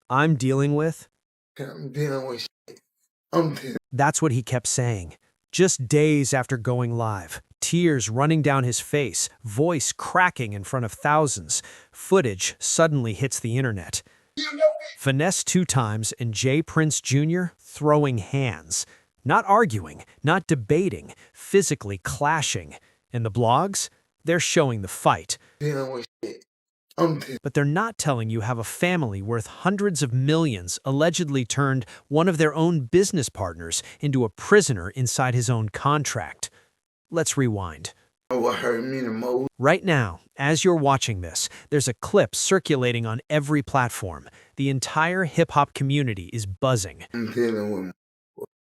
I'm dealing with? I'm dealing with shit. I'm dealing. That's what he kept saying. Just days after going live, tears running down his face, voice cracking in front of thousands, footage suddenly hits the internet. Finesse 2 times and J. Prince Jr. throwing hands. Not arguing, not debating, physically clashing. And the blogs? They're showing the fight. Dealing with shit. I'm dealing. But they're not telling you how a family worth hundreds of millions allegedly turned one of their own business partners into a prisoner inside his own contract. Let's rewind. What hurt me the most? Right now, as you're watching this, there's a clip circulating on every platform. The entire hip-hop community is buzzing. I'm dealing with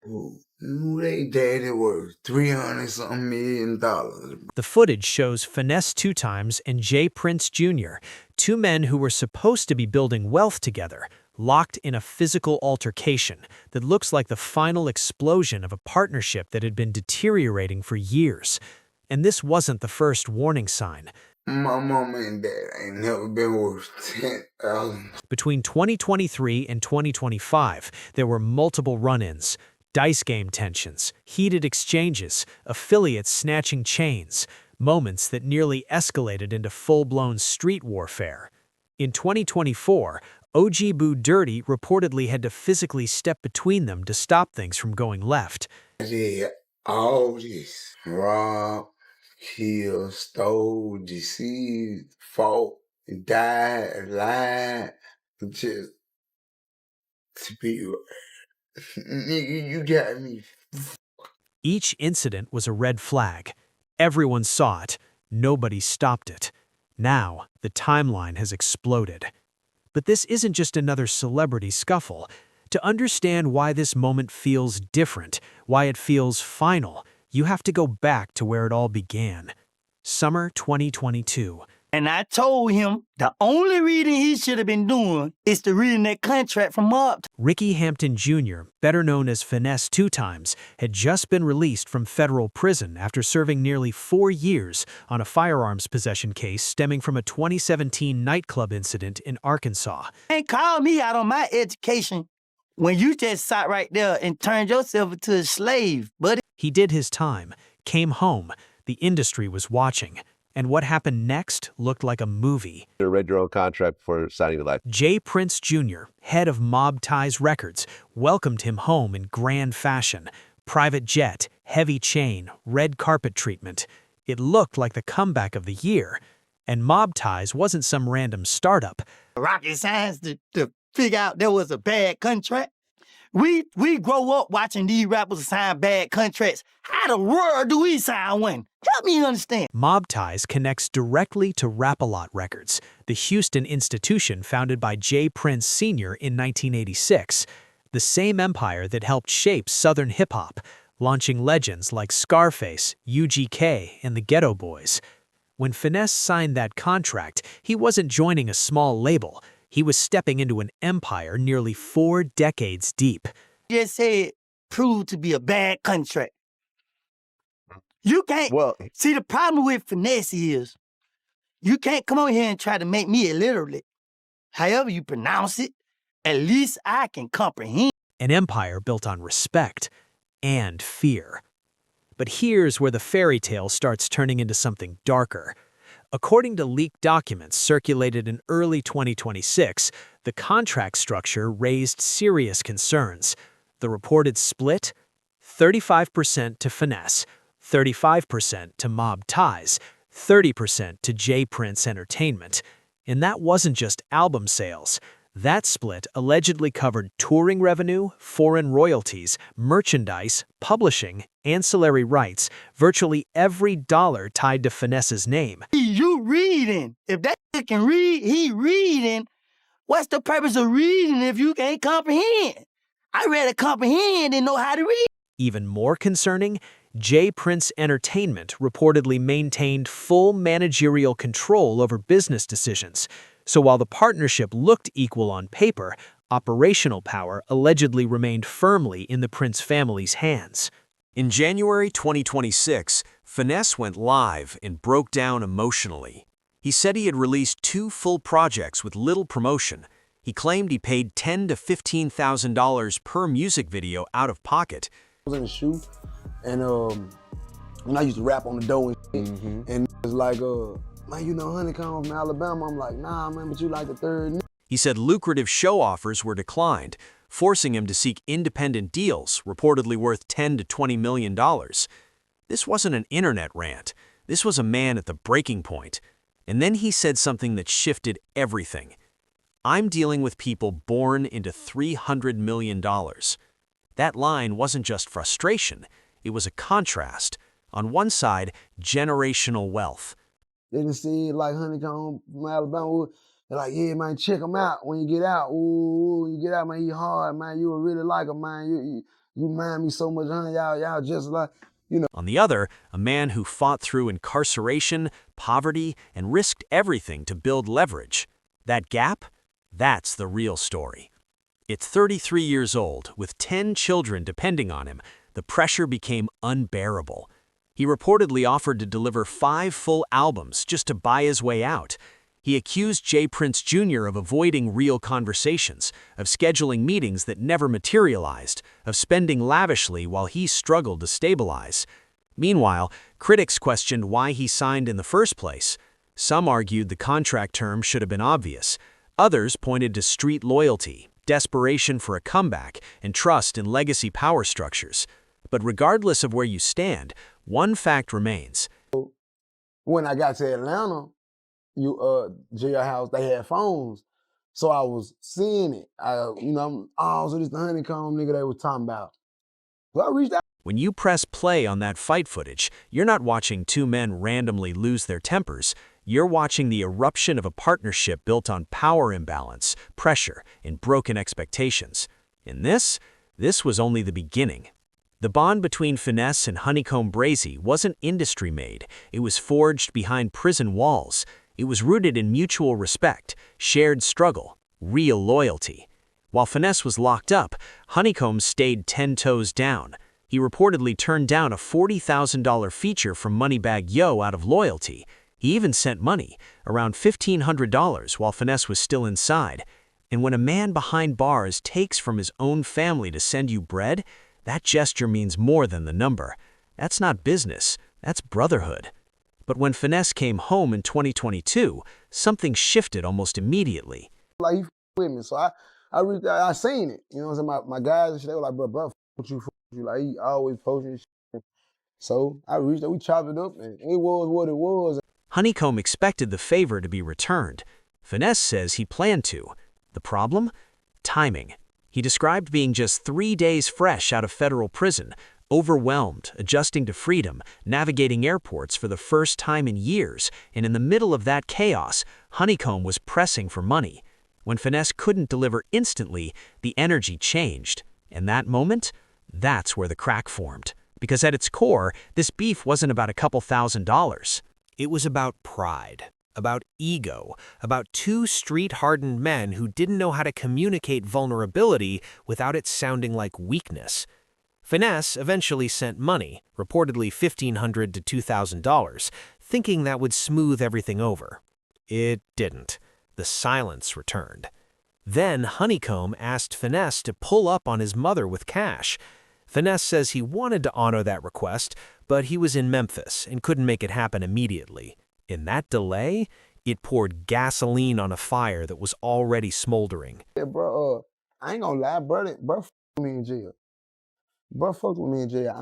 who knew they daddy worth $300-something million. The footage shows Finesse 2 times and J. Prince Jr., 2 men who were supposed to be building wealth together, locked in a physical altercation that looks like the final explosion of a partnership that had been deteriorating for years. And this wasn't the first warning sign. My mama and dad ain't never been worth 10,000. Between 2023 and 2025, there were multiple run-ins, dice game tensions, heated exchanges, affiliates snatching chains, moments that nearly escalated into full-blown street warfare. In 2024, OG Boo Dirty reportedly had to physically step between them to stop things from going left. I did all this. Rob, kill, stole, deceived, fought, died, lied, just to be right. Nigga, you got me. Each incident was a red flag. Everyone saw it. Nobody stopped it. Now, the timeline has exploded. But this isn't just another celebrity scuffle. To understand why this moment feels different, why it feels final, you have to go back to where it all began. Summer 2022. And I told him the only reading he should have been doing is to reading that contract from Mob. Ricky Hampton Jr., better known as Finesse 2 times, had just been released from federal prison after serving nearly 4 years on a firearms possession case stemming from a 2017 nightclub incident in Arkansas. Ain't call me out on my education when you just sat right there and turned yourself into a slave, buddy. He did his time, came home, the industry was watching. And what happened next looked like a movie. You read your own contract before signing the life. J. Prince Jr., head of Mob Ties Records, welcomed him home in grand fashion. Private jet, heavy chain, red carpet treatment. It looked like the comeback of the year. And Mob Ties wasn't some random startup. Rocket science to figure out there was a bad contract. We grow up watching these rappers sign bad contracts. How the world do we sign one? Help me understand. Mob Ties connects directly to Rap-A-Lot Records, the Houston institution founded by J. Prince Sr. in 1986, the same empire that helped shape Southern hip-hop, launching legends like Scarface, UGK, and the Ghetto Boys. When Finesse signed that contract, he wasn't joining a small label. He was stepping into an empire nearly 4 decades deep. Just said proved to be a bad contract. You can't. Well, See, the problem with Finesse is you can't come over here and try to make me illiterate. However you pronounce it, at least I can comprehend. An empire built on respect and fear. But here's where the fairy tale starts turning into something darker. According to leaked documents circulated in early 2026, the contract structure raised serious concerns. The reported split? 35% to Finesse, 35% to Mob Ties, 30% to J. Prince Entertainment. And that wasn't just album sales. That split allegedly covered touring revenue, foreign royalties, merchandise, publishing, ancillary rights, virtually every dollar tied to Finesse's name. You reading. If that kid can read, he reading. What's the purpose of reading if you can't comprehend? I rather comprehend than know how to read. Even more concerning, J. Prince Entertainment reportedly maintained full managerial control over business decisions. So while the partnership looked equal on paper, operational power allegedly remained firmly in the Prince family's hands. In January 2026, Finesse went live and broke down emotionally. He said he had released 2 full projects with little promotion, He claimed he paid $10,000 to $15,000 per music video out of pocket. I was in the shoe, and when I used to rap on the door and shit, and it was like, man, you know Honeycomb from Alabama? I'm like, nah, man, but you like the third. He said lucrative show offers were declined, forcing him to seek independent deals, reportedly worth $10 to $20 million. This wasn't an internet rant. This was a man at the breaking point. And then he said something that shifted everything. I'm dealing with people born into $300 million. That line wasn't just frustration. It was a contrast. On one side, generational wealth. They just see like Honeycomb from Alabama. They're like, yeah, man, check him out when you get out. Ooh, you get out, man, he hard, man. You will really like him, man. You remind me so much, honey. Y'all just like, you know. On the other, a man who fought through incarceration, poverty, and risked everything to build leverage. That gap? That's the real story. At 33 years old, with 10 children depending on him, the pressure became unbearable. He reportedly offered to deliver 5 full albums just to buy his way out. He accused J. Prince Jr. of avoiding real conversations, of scheduling meetings that never materialized, of spending lavishly while he struggled to stabilize. Meanwhile, critics questioned why he signed in the first place. Some argued the contract terms should have been obvious. Others pointed to street loyalty, desperation for a comeback, and trust in legacy power structures. But regardless of where you stand, one fact remains. When I got to Atlanta, jailhouse, they had phones. So I was seeing it. So this the Honeycomb nigga they was talking about. So I reached out. When you press play on that fight footage, you're not watching two men randomly lose their tempers. You're watching the eruption of a partnership built on power imbalance, pressure, and broken expectations. And this was only the beginning. The bond between Finesse and Honeycomb Brazy wasn't industry-made. It was forged behind prison walls. It was rooted in mutual respect, shared struggle, real loyalty. While Finesse was locked up, Honeycomb stayed 10 toes down. He reportedly turned down a $40,000 feature from Moneybagg Yo out of loyalty. He even sent money, around $1,500, while Finesse was still inside. And when a man behind bars takes from his own family to send you bread, that gesture means more than the number. That's not business, that's brotherhood. But when Finesse came home in 2022, something shifted almost immediately. Like, he with me, so I reached out, I seen it. You know what I'm saying? My guys and shit, they were like, bro, what you. Like, he always posting shit. So I reached out, we chopped it up, and it was what it was. Honeycomb expected the favor to be returned. Finesse says he planned to. The problem? Timing. He described being just 3 days fresh out of federal prison, overwhelmed, adjusting to freedom, navigating airports for the first time in years, and in the middle of that chaos, Honeycomb was pressing for money. When Finesse couldn't deliver instantly, the energy changed. And that moment? That's where the crack formed. Because at its core, this beef wasn't about a couple $1,000s. It was about pride, about ego, about two street-hardened men who didn't know how to communicate vulnerability without it sounding like weakness. Finesse eventually sent money, reportedly $1,500 to $2,000, thinking that would smooth everything over. It didn't. The silence returned. Then Honeycomb asked Finesse to pull up on his mother with cash. Finesse says he wanted to honor that request, but he was in Memphis and couldn't make it happen immediately. In that delay, it poured gasoline on a fire that was already smoldering. Yeah, bro, I ain't gonna lie, bro fucked with me in jail. Bro fucked with me in jail.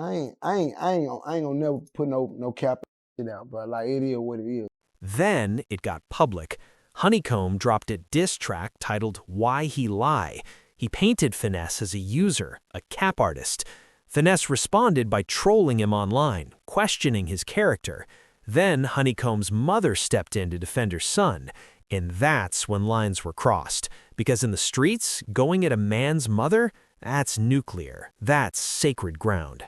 I ain't gonna never put no cap in it out, bro. Like, it is what it is. Then it got public. Honeycomb dropped a diss track titled Why He Lie. He painted Finesse as a user, a cap artist. Finesse responded by trolling him online, questioning his character. Then Honeycomb's mother stepped in to defend her son, and that's when lines were crossed. Because in the streets, going at a man's mother, that's nuclear. That's sacred ground.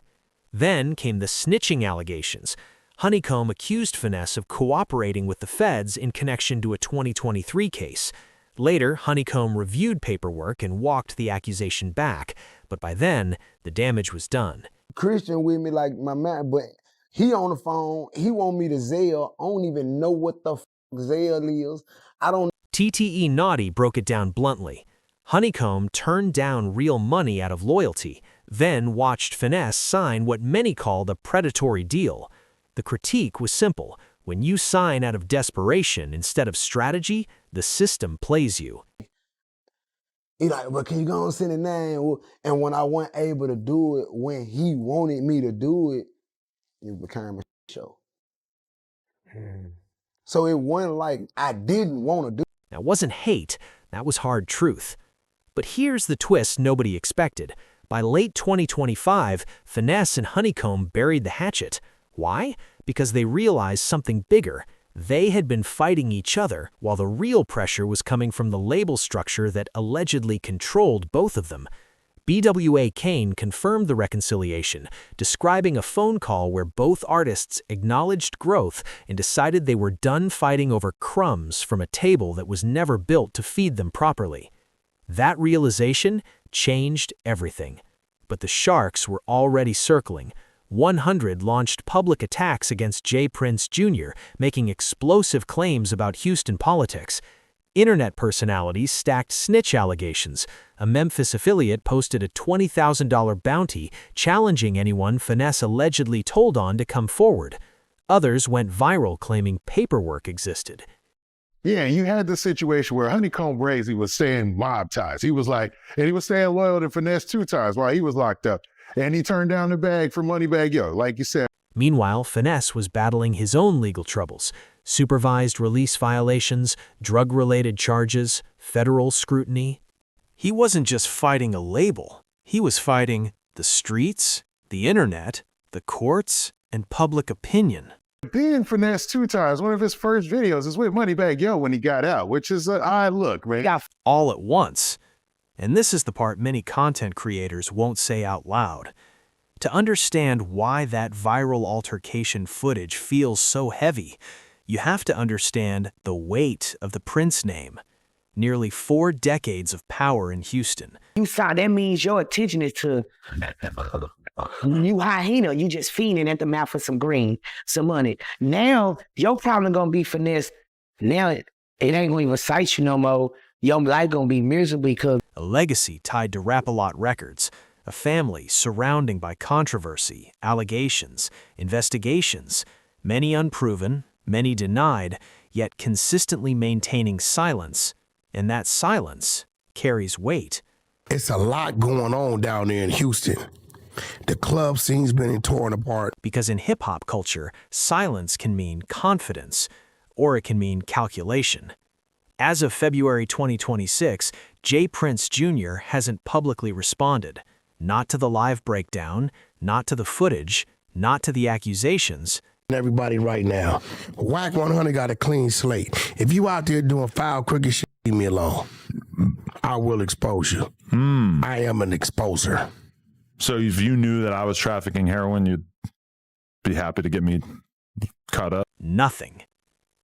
Then came the snitching allegations. Honeycomb accused Finesse of cooperating with the feds in connection to a 2023 case. Later, Honeycomb reviewed paperwork and walked the accusation back, but by then, the damage was done. Christian with me like my man, but he on the phone, he want me to Zelle. I don't even know what the Zelle is. I don't TTE Naughty broke it down bluntly. Honeycomb turned down real money out of loyalty, then watched Finesse sign what many called a predatory deal. The critique was simple. When you sign out of desperation instead of strategy, the system plays you. He like, but can you go and send a name? And when I wasn't able to do it, when he wanted me to do it, it became a show. So it wasn't like I didn't want to do it. That wasn't hate, that was hard truth. But here's the twist nobody expected. By late 2025, Finesse and Honeycomb buried the hatchet. Why? Because they realized something bigger. They had been fighting each other, while the real pressure was coming from the label structure that allegedly controlled both of them. BWA Kane confirmed the reconciliation, describing a phone call where both artists acknowledged growth and decided they were done fighting over crumbs from a table that was never built to feed them properly. That realization changed everything. But the sharks were already circling. 100 launched public attacks against J. Prince Jr., making explosive claims about Houston politics. Internet personalities stacked snitch allegations. A Memphis affiliate posted a $20,000 bounty challenging anyone Finesse allegedly told on to come forward. Others went viral claiming paperwork existed. Yeah, you had the situation where Honeycomb Brazy was saying mob ties. He was like, and he was staying loyal to Finesse 2 times while he was locked up. And he turned down the bag for Moneybag Yo, like you said. Meanwhile, Finesse was battling his own legal troubles. Supervised release violations, drug-related charges, federal scrutiny. He wasn't just fighting a label. He was fighting the streets, the internet, the courts, and public opinion. Being Finesse 2 times, one of his first videos is with Moneybag Yo when he got out, which is an odd look, man. All at once. And this is the part many content creators won't say out loud. To understand why that viral altercation footage feels so heavy, you have to understand the weight of the Prince name. Nearly 4 decades of power in Houston. You saw that means your attention is to you hyena, you just feeding at the mouth for some green, some money. Now, your problem gonna be Finesse. Now it ain't gonna even excite you no more. Your life gonna be miserable because a legacy tied to Rap-A-Lot Records, a family surrounding by controversy, allegations, investigations, many unproven, many denied, yet consistently maintaining silence, and that silence carries weight. It's a lot going on down there in Houston. The club scene's been torn apart. Because in hip-hop culture, silence can mean confidence, or it can mean calculation. As of February 2026, J. Prince Jr. hasn't publicly responded. Not to the live breakdown, not to the footage, not to the accusations. Everybody right now, Whack 100 got a clean slate. If you out there doing foul, crooked shit, leave me alone. I will expose you. I am an exposer. So if you knew that I was trafficking heroin, you'd be happy to get me caught up? Nothing.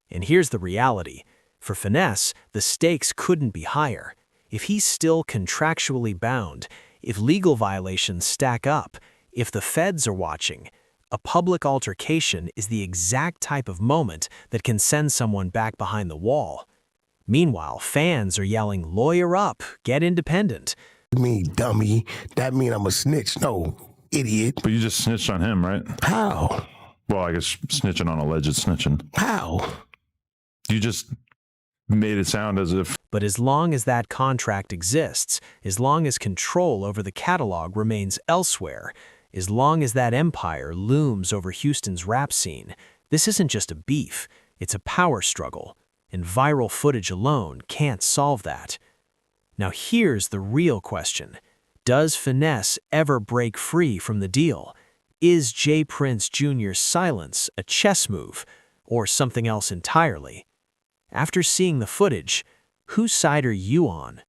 And here's the reality. For Finesse, the stakes couldn't be higher. If he's still contractually bound, if legal violations stack up, if the feds are watching, a public altercation is the exact type of moment that can send someone back behind the wall. Meanwhile, fans are yelling, "Lawyer up, get independent." Me, dummy. That mean I'm a snitch. No, idiot. But you just snitched on him, right? How? Well, I guess snitching on alleged snitching. How? You just made it sound as if... But as long as that contract exists, as long as control over the catalog remains elsewhere, as long as that empire looms over Houston's rap scene, this isn't just a beef, it's a power struggle, and viral footage alone can't solve that. Now here's the real question. Does Finesse ever break free from the deal? Is J. Prince Jr.'s silence a chess move, or something else entirely? After seeing the footage, whose side are you on?